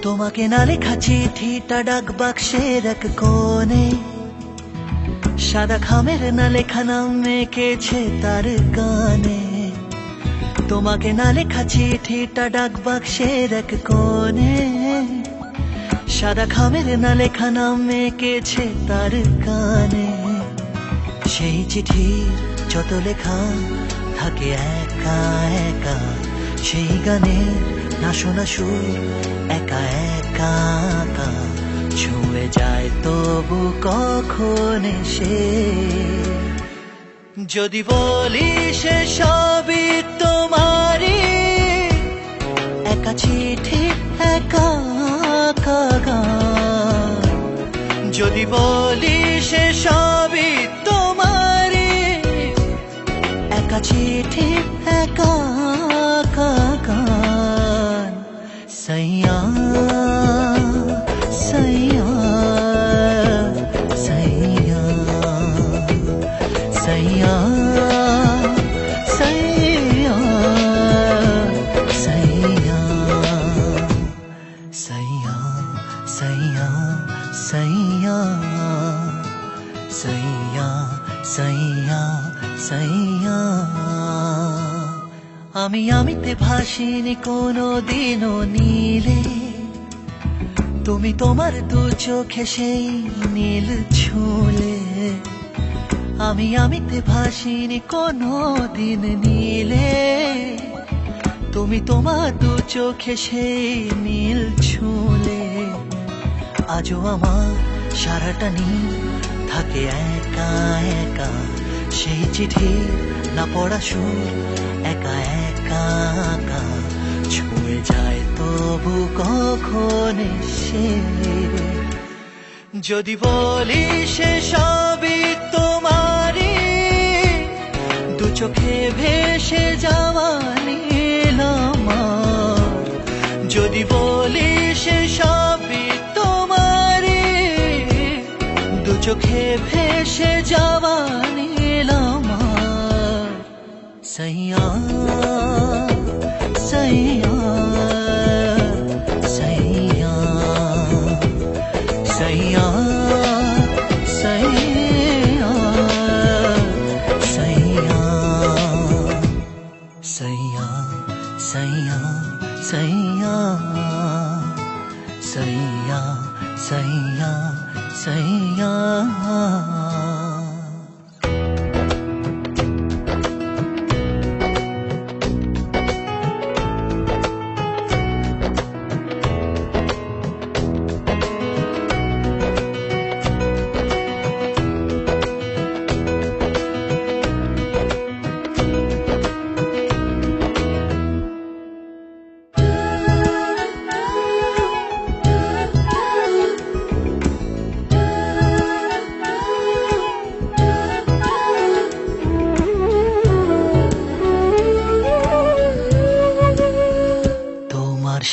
তোমাকে না লেখা চিঠিটা ডাক বাক্সের এক কোণে, সাদা খামের না লেখা নাম এঁকেছে তার গানে। তোমাকে না লেখা চিঠিটা ডাক বাক্সের এক কোণে, সাদা খামের না লেখা নাম এঁকেছে তার গানে। সেই চিঠির যত লেখা থাকে একা একা, সেই গানের না শোনা সুর একা একা একা ছুঁয়ে যায় তবু কখন এসে। যদি বলি সে সবই তোমারই, একা চিঠি একা একা গান। যদি বলি সে সবই তোমারই, একা চিঠি একা একা গান। सैया सैया सैया सैया सैया सैया सैया सैया सैया सैया सैया सैया। আমি আমিতে ভাসিনি কোনো দিনও নীলে, তুমি তোমার দু চোখে সেই নীল ছুঁলে। আমি আমিতে ভাসিনি কোনো দিন নীলে, তুমি তোমার দু চোখে সেই নীল ছুঁলে। আজও আমার সারাটা নীল থাকে একা একা, সেই চিঠি না পড়া সুর একা একা একা ছুঁয়ে যায় তবু কখন এসে। যদি বলি সে সবই তোমারই, দু চোখে ভেসে যাওয়া নীল আমার। যদি বলি সে সবই তোমারই, দু চোখে ভেসে যাওয়া নীল আমার। सैया सैया सैया सैया सैया सैया सैया सैया सैया सैया सैया सैया।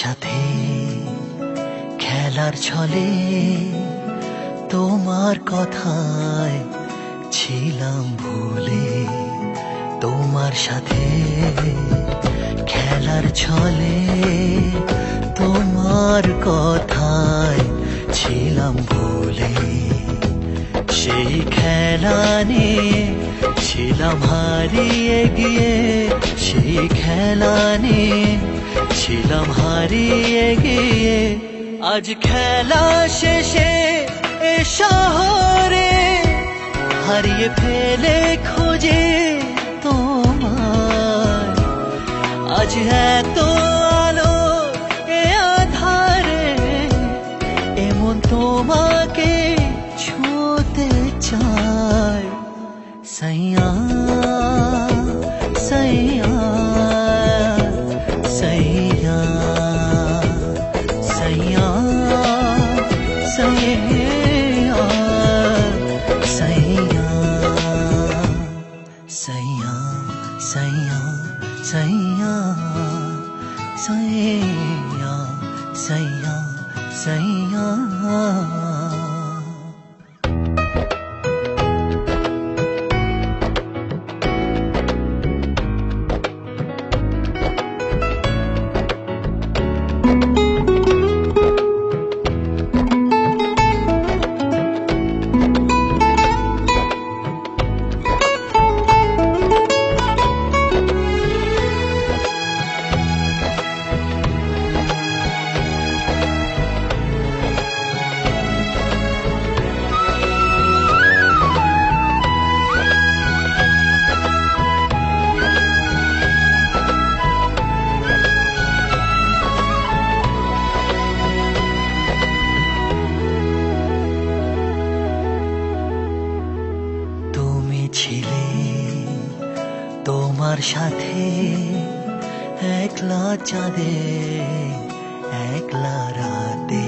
সাথে খেলার ছলে তোমার কথায় ছিলাম ভুলে। তোমার সাথে খেলার ছলে তোমার কথায় ছিলাম ভুলে। সেই খেলা নিয়ে ছিলাম হারিয়ে গিয়ে, সেই খেলা নিয়ে ছিলাম হারিয়ে গিয়ে। আজ খেলা শেষে হারিয়ে ফেলে খোঁজে তোমার আজ এত আলো এ আধারে এমন তোমাকে ছুঁতে চায় সাইয়া সাইয়া সাইয়া সাইয়া সাইয়া সাইয়া সাইয়া সাইয়া সাইয়া সাইয়া সাইয়া সাইয়া ছিলে তোমার সাথে একলা চাঁদে একলা রাতে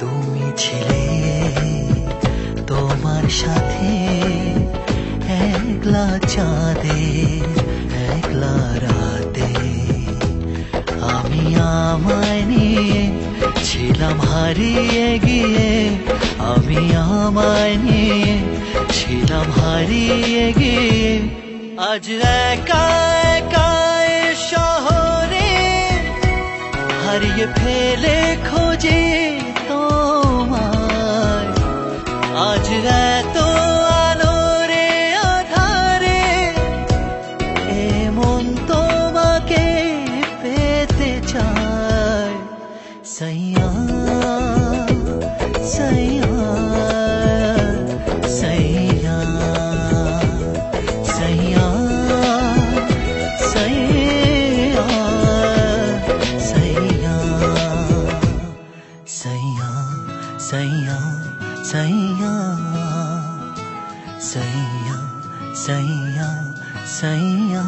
তুমি ছিলে তোমার সাথে একলা চাঁদে একলা রাতে আমি আমায় নিয়ে ছিলাম হারিয়ে গিয়ে আমি আমায় নিয়ে ছিলাম হারিয়ে গিয়ে আজ একা একা শহরে হারিয়ে ফেলে খোঁজে তোমায় আজ এত আলোরে আধারে এমন তোমাকে পেতে চায় সাইয়া সাইয়া সাইয়া সাইয়া সাইয়া সাইয়া সাইয়া সাইয়া সাইয়া সাইয়া সাইয়া সাইয়া